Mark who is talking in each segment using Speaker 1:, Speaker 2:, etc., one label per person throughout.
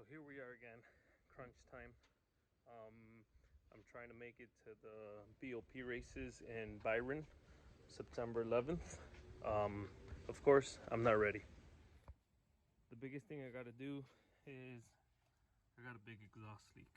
Speaker 1: here we are again, crunch time. I'm trying to make it to the BOP races in Byron, September 11th. Of course, I'm not ready. The biggest thing I gotta do is I got a big exhaust leak.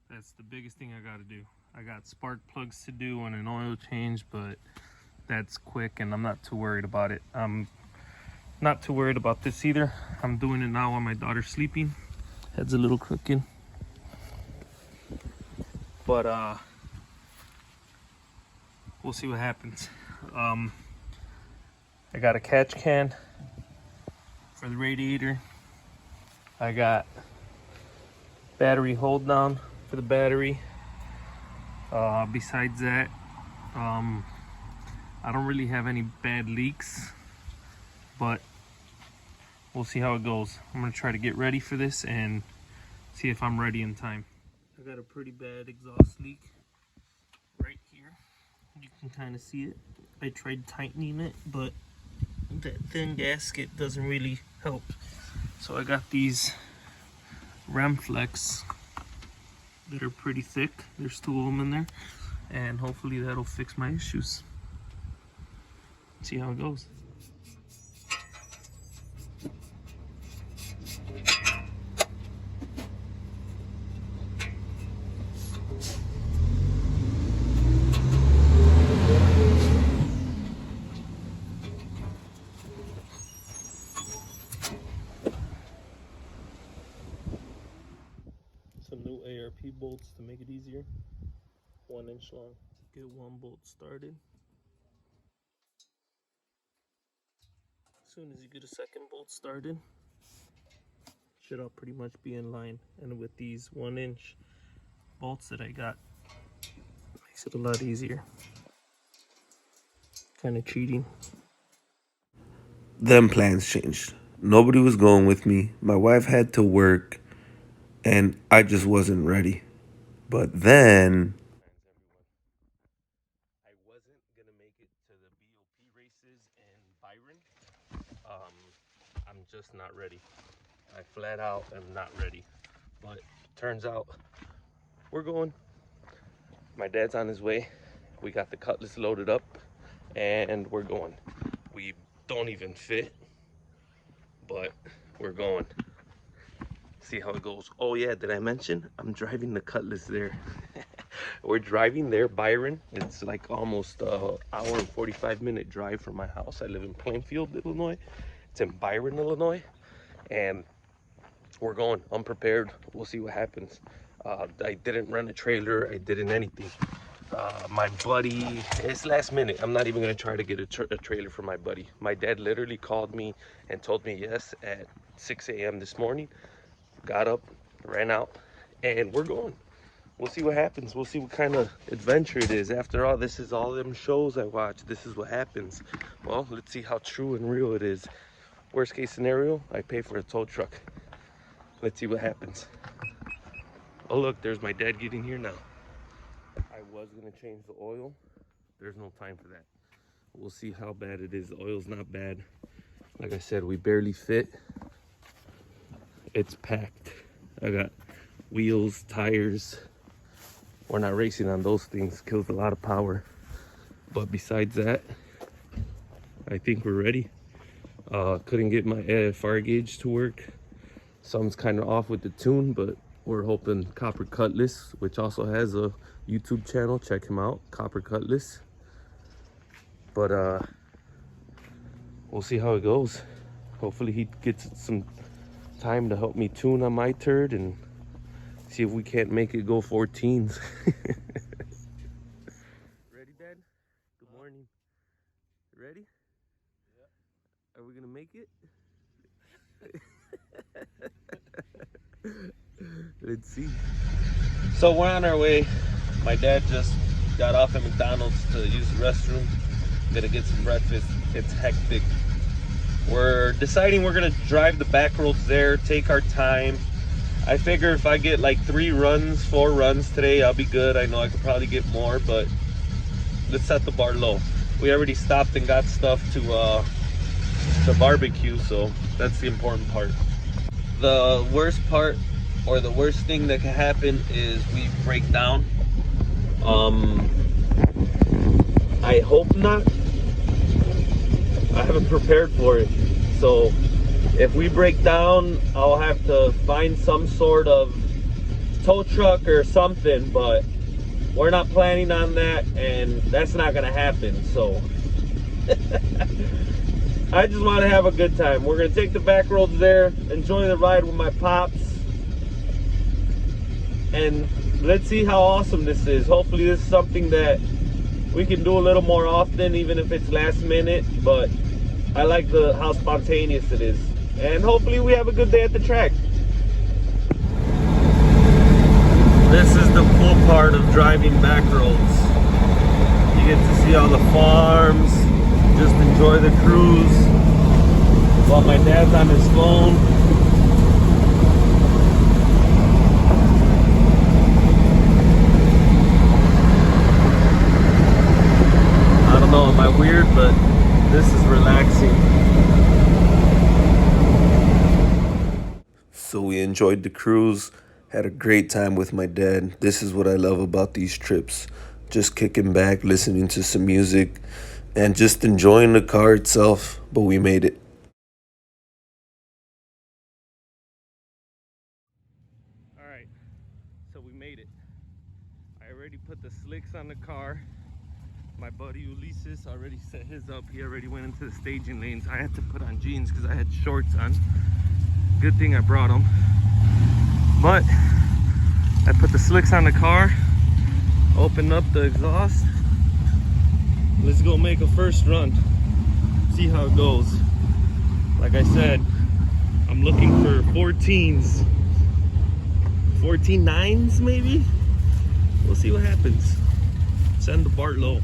Speaker 1: That's the biggest thing I gotta do. I got spark plugs to do and an oil change, but that's quick and I'm not too worried about it. I'm not too worried about this either. I'm doing it now while my daughter's sleeping. Head's a little crooked. But we'll see what happens. I got a catch can for the radiator. I got battery hold down for the battery. Besides that, I don't really have any bad leaks, but we'll see how it goes. I'm gonna try to get ready for this and see if I'm ready in time. I got a pretty bad exhaust leak right here. You can kind of see it. I tried tightening it, but that thin gasket doesn't really help. So I got these Ramflex that are pretty thick. There's 2 of them in there, and hopefully that'll fix my issues. See how it goes. Some new ARP bolts to make it easier. 1 inch long. Get 1 bolt started. As soon as you get a 2nd bolt started, should all pretty much be in line. And with these 1 inch bolts that I got, makes it a lot easier. Kind of cheating.
Speaker 2: Them plans changed. Nobody was going with me. My wife had to work, and I just wasn't ready. But then
Speaker 1: I wasn't gonna make it to the BOP races in Byron. I'm just not ready. I flat out am not ready. But turns out we're going. My dad's on his way. We got the Cutlass loaded up and we're going. We don't even fit, but we're going. See how it goes. Oh yeah, did I mention I'm driving the Cutlass there? We're driving there, Byron. It's like almost an hour and 45-minute drive from my house. I live in Plainfield, Illinois. It's in Byron, Illinois, and we're going unprepared. We'll see what happens. I didn't rent a trailer. I didn't anything. My buddy, it's last minute. I'm not even gonna try to get a trailer for my buddy. My dad literally called me and told me yes at 6 a.m. this morning. Got up, ran out, and we're going. We'll see what happens. We'll see what kind of adventure it is. After all, this is all them shows I watch. This is what happens. Well, let's see how true and real it is. Worst case scenario, I pay for a tow truck. Let's see what happens. Oh look, there's my dad getting here now. I was gonna change the oil. There's no time for that. We'll see how bad it is. The oil's not bad. Like I said, we barely fit. It's packed. I got wheels, tires. We're not racing on those things. Kills a lot of power. But besides that, I think we're ready. Couldn't get my AFR gauge to work. Something's kind of off with the tune, but we're hoping Copper Cutlass, which also has a YouTube channel, check him out, Copper Cutlass. But we'll see how it goes. Hopefully he gets some time to help me tune on my turd and see if we can't make it go 14s. Ready, Dad? Good morning. Ready? Yeah. Are we gonna make it? Let's see. So we're on our way. My dad just got off at McDonald's to use the restroom. Gonna get some breakfast. It's hectic. We're deciding we're gonna drive the back roads there, take our time. I figure if I get like 3 runs, 4 runs today, I'll be good. I know I could probably get more, but let's set the bar low. We already stopped and got stuff to barbecue, so that's the important part. The worst part, or the worst thing that can happen, is we break down. I hope not. I haven't prepared for it. So if we break down, I'll have to find some sort of tow truck or something, but we're not planning on that, and that's not gonna happen. So I just want to have a good time. We're gonna take the back roads there, enjoy the ride with my pops, and let's see how awesome this is. Hopefully this is something that we can do a little more often, even if it's last minute, but I like how spontaneous it is. And hopefully we have a good day at the track. This is the cool part of driving back roads. You get to see all the farms, just enjoy the cruise while my dad's on his phone. I don't know, am I weird, but this is relaxing.
Speaker 2: So we enjoyed the cruise, had a great time with my dad. This is what I love about these trips. Just kicking back, listening to some music, and just enjoying the car itself. But we made it.
Speaker 1: All right, so we made it. I already put the slicks on the car. My buddy Ulises already set his up. He already went into the staging lanes. I had to put on jeans because I had shorts on. Good thing I brought them. But I put the slicks on the car, opened up the exhaust. Let's go make a first run. See how it goes. Like I said, I'm looking for 14s. 14 9s maybe? We'll see what happens. Send the BART low.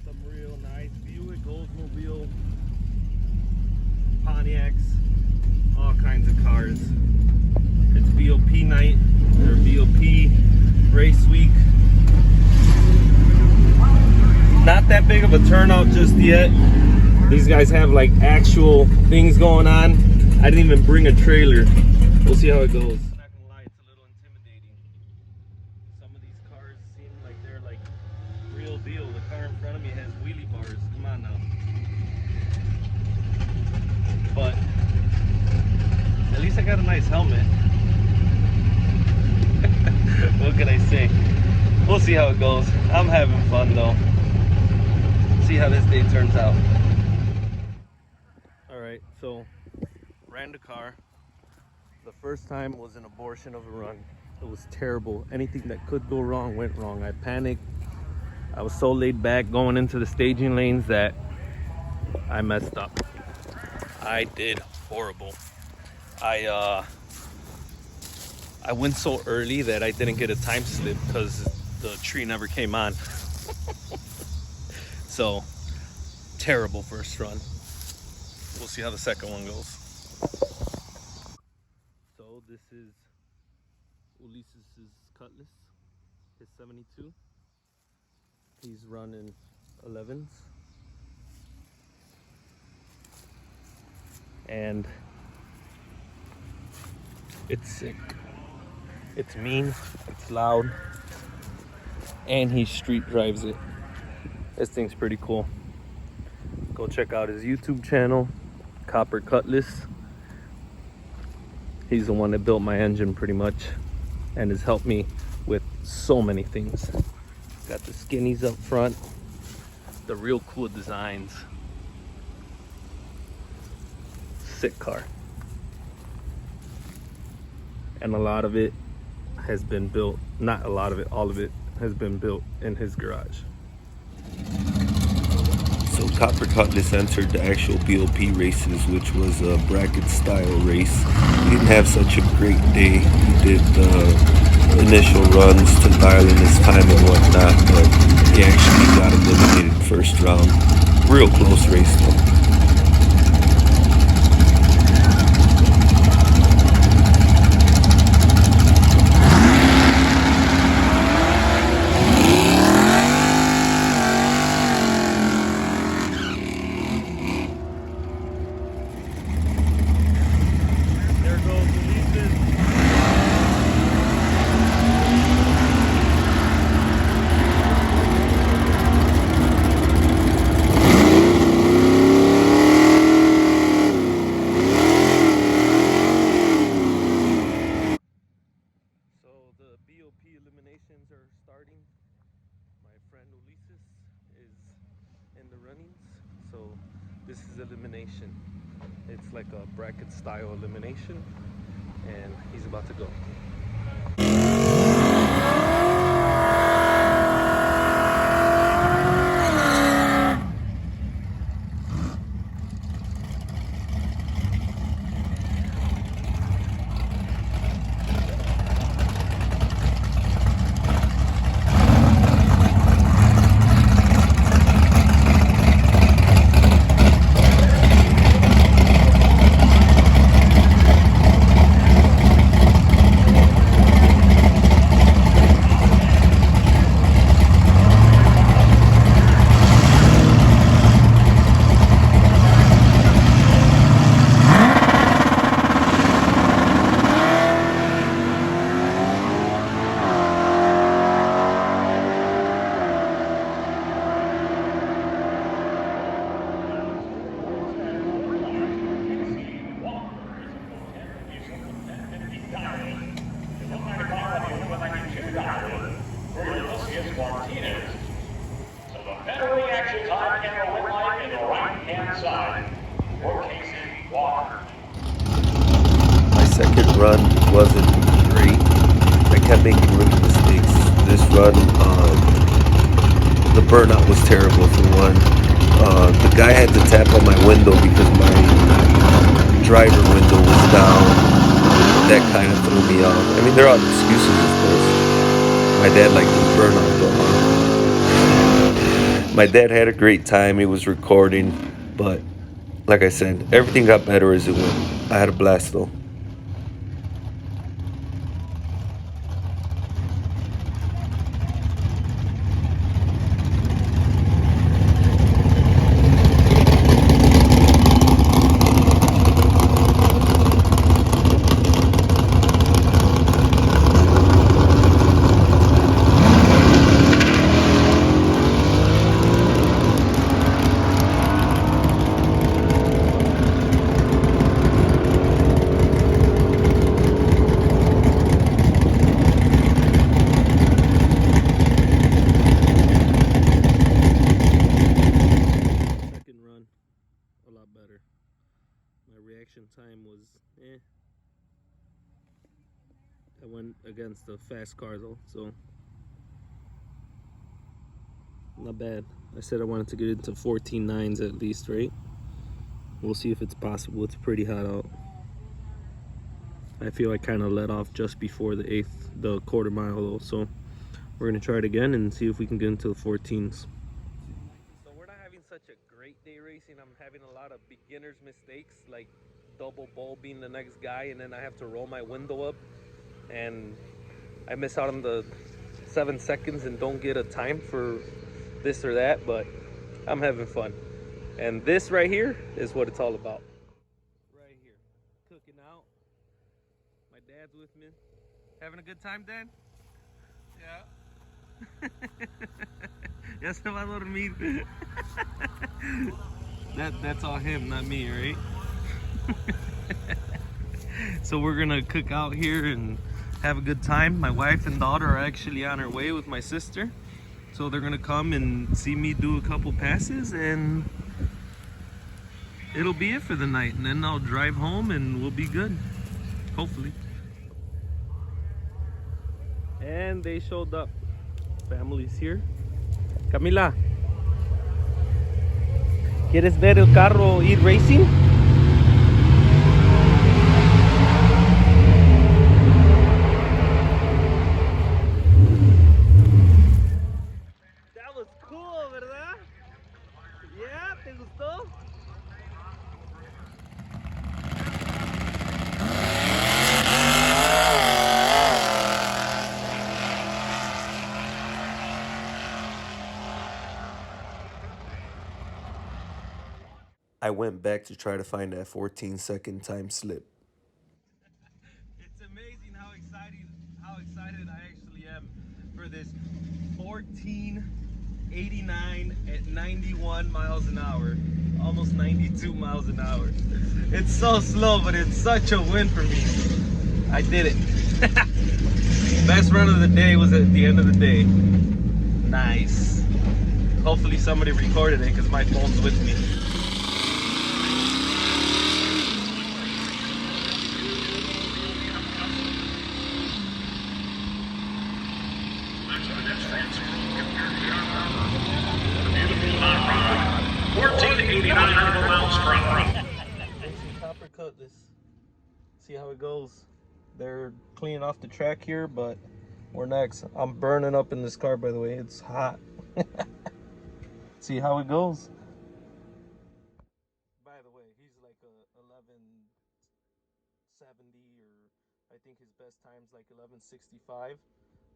Speaker 1: Some real nice Buick Oldsmobile Pontiacs, all kinds of cars. It's BOP night, or BOP race week. Not that big of a turnout just yet. These guys have like actual things going on. I didn't even bring a trailer. We'll see how it goes. Not gonna lie, it's a little intimidating. Some of these cars seem like they're like real deal. The car in front of me has wheelie bars. Come on now. But at least I got a nice helmet. What can I say? We'll see how it goes. I'm having fun though. See how this day turns out. Alright, so ran the car. The first time was an abortion of a run. It was terrible. Anything that could go wrong went wrong. I panicked. I was so laid back going into the staging lanes that I messed up. I did horrible. I went so early that I didn't get a time slip because the tree never came on. So, terrible first run. We'll see how the second one goes. So this is Ulises' Cutlass, his 72. He's running 11s. And it's sick. It's mean, it's loud, and he street drives it. This thing's pretty cool. Go check out his YouTube channel, Copper Cutlass. He's the one that built my engine pretty much and has helped me with so many things. Got the skinnies up front, the real cool designs. Sick car. And a lot of it has been built, not a lot of it, all of it has been built in his garage.
Speaker 2: So Copper Cutlass entered the actual BOP races, which was a bracket style race. He didn't have such a great day. He did the initial runs to dial in his time and whatnot, but he actually got eliminated first round. Real close race though.
Speaker 1: elimination. It's like a bracket style elimination, and he's about to go.
Speaker 2: My second run wasn't great. I kept making rookie mistakes. This run, the burnout was terrible for one. The guy had to tap on my window because my driver window was down. That kind of threw me off. I mean, there are excuses, of course. My dad liked the burnout, though. My dad had a great time. He was recording, but like I said, everything got better as it went. I had a blast, though.
Speaker 1: Time was I went against a fast car though, so not bad. I said I wanted to get into 14.9s at least, right? We'll see if it's possible. It's pretty hot out. I feel I kind of let off just before the quarter mile though, so we're gonna try it again and see if we can get into the 14s. So we're not having such a great day racing. I'm having a lot of beginner's mistakes, like double bulbing the next guy, and then I have to roll my window up, and I miss out on the 7 seconds and don't get a time for this or that, but I'm having fun. And this right here is what it's all about. Right here, cooking out. My dad's with me. Having a good time, Dad? Yeah. Ya se va a dormir. That's all him, not me, right? So we're gonna cook out here and have a good time. My wife and daughter are actually on her way with my sister, so they're gonna come and see me do a couple passes, and it'll be it for the night, and then I'll drive home and we'll be good, hopefully. And they showed up. Family's here. Camila, ¿quieres ver el carro ir racing?
Speaker 2: I went back to try to find that 14-second time slip.
Speaker 1: It's amazing how excited I actually am for this 1489 at 91 miles an hour, almost 92 miles an hour. It's so slow, but it's such a win for me. I did it. Best run of the day was at the end of the day. Nice. Hopefully somebody recorded it because my phone's with me. Cutlass. See how it goes. They're cleaning off the track here, but we're next. I'm burning up in this car, by the way. It's hot. See how it goes. By the way, he's like a 1170, or I think his best time's like 1165.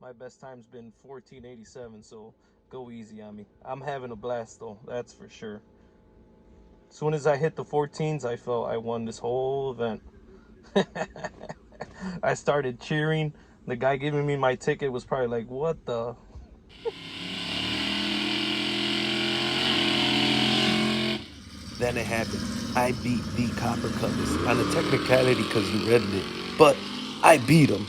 Speaker 1: My best time's been 1487, so go easy on me. I'm having a blast though, that's for sure. As soon as I hit the 14s, I felt I won this whole event. I started cheering. The guy giving me my ticket was probably like, what the?
Speaker 2: Then it happened. I beat the Copper Cutlass on a technicality because he read it, but I beat him.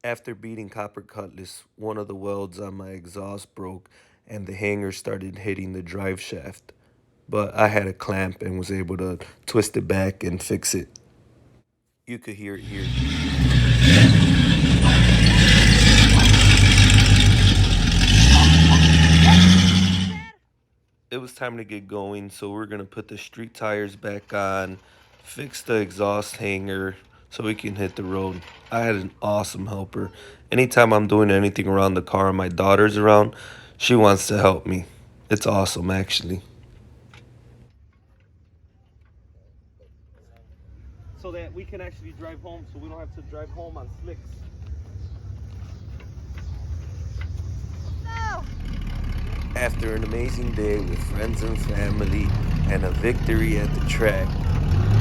Speaker 2: After beating Copper Cutlass, one of the welds on my exhaust broke and the hanger started hitting the drive shaft. But I had a clamp and was able to twist it back and fix it. You could hear it here. It was time to get going, so we're gonna put the street tires back on, fix the exhaust hanger so we can hit the road. I had an awesome helper. Anytime I'm doing anything around the car and my daughter's around, she wants to help me. It's awesome, actually.
Speaker 1: So that we can actually drive home, so we don't have to drive home on slicks.
Speaker 3: No!
Speaker 2: After an amazing day with friends and family and a victory at the track,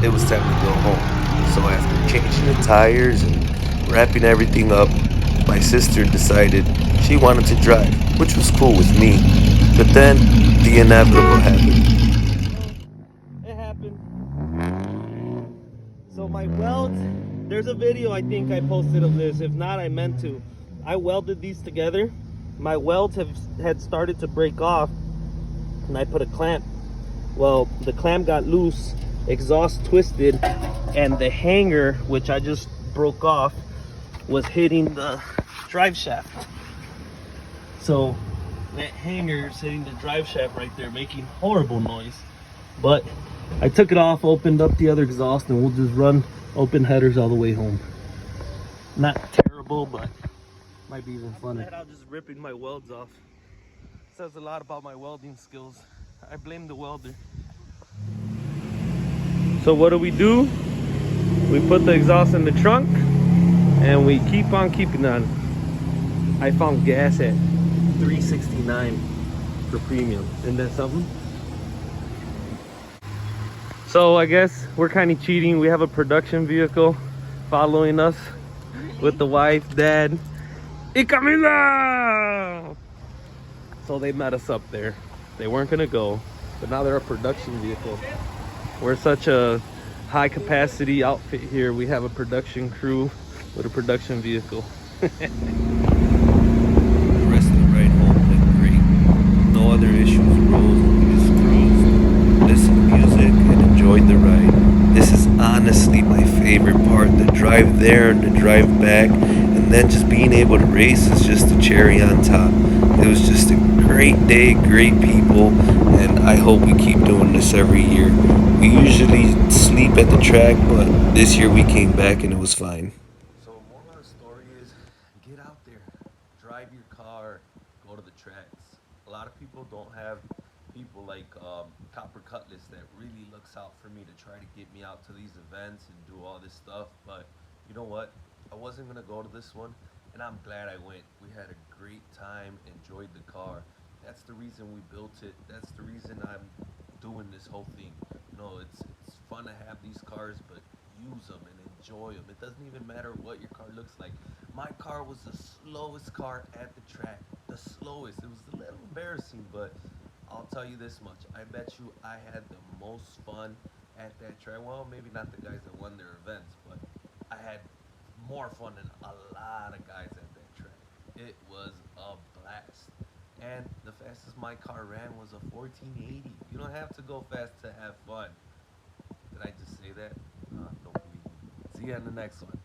Speaker 2: it was time to go home. So after changing the tires and wrapping everything up, my sister decided she wanted to drive, which was cool with me. But then the inevitable happened.
Speaker 1: It happened. So my weld, there's a video I think I posted of this. If not, I meant to. I welded these together. My welds had started to break off, and I put a clamp. Well, the clamp got loose, exhaust twisted, and the hanger, which I just broke off, was hitting the drive shaft. So that hanger is hitting the drive shaft right there, making horrible noise. But I took it off, opened up the other exhaust, and we'll just run open headers all the way home. Not terrible, but might be even funner. I'm just ripping my welds off. Says a lot about my welding skills. I blame the welder. So what do? We put the exhaust in the trunk and we keep on keeping on. I found gas at $3.69 for premium. Isn't that something? So I guess we're kind of cheating. We have a production vehicle following us with the wife, dad, y Camila. So they met us up there. They weren't gonna go, but now they're a production vehicle. We're such a high capacity outfit here. We have a production crew with a production vehicle.
Speaker 2: The rest of the ride home went great. No other issues arose. We just cruised, listened to music, and enjoyed the ride. This is honestly my favorite part. The drive there and the drive back, and then just being able to race is just the cherry on top. It was just a great day, great people, and I hope we keep doing this every year. We usually sleep at the track, but this year we came back and it was fine. So moral of the story is, get out there, drive your car, go to the tracks. A lot of people don't have people like Copper Cutlass that really looks out for me to try to get me out to these events and do all this stuff. But you know what? I wasn't gonna go to this one, and I'm glad I went. We had a great time, enjoyed the car. That's the reason we built it. That's the reason I'm doing this whole thing. You know, it's fun to have these cars, but use them and enjoy them. It doesn't even matter what your car looks like. My car was the slowest car at the track. The slowest. It was a little embarrassing, but I'll tell you this much. I bet you I had the most fun at that track. Well, maybe not the guys that won their events, but I had more fun than a lot of guys at that track. It was a blast.
Speaker 3: And the fastest my car ran was a 1480. You don't have to go fast to have fun. Did I just say that? Don't believe me. See you in the next one.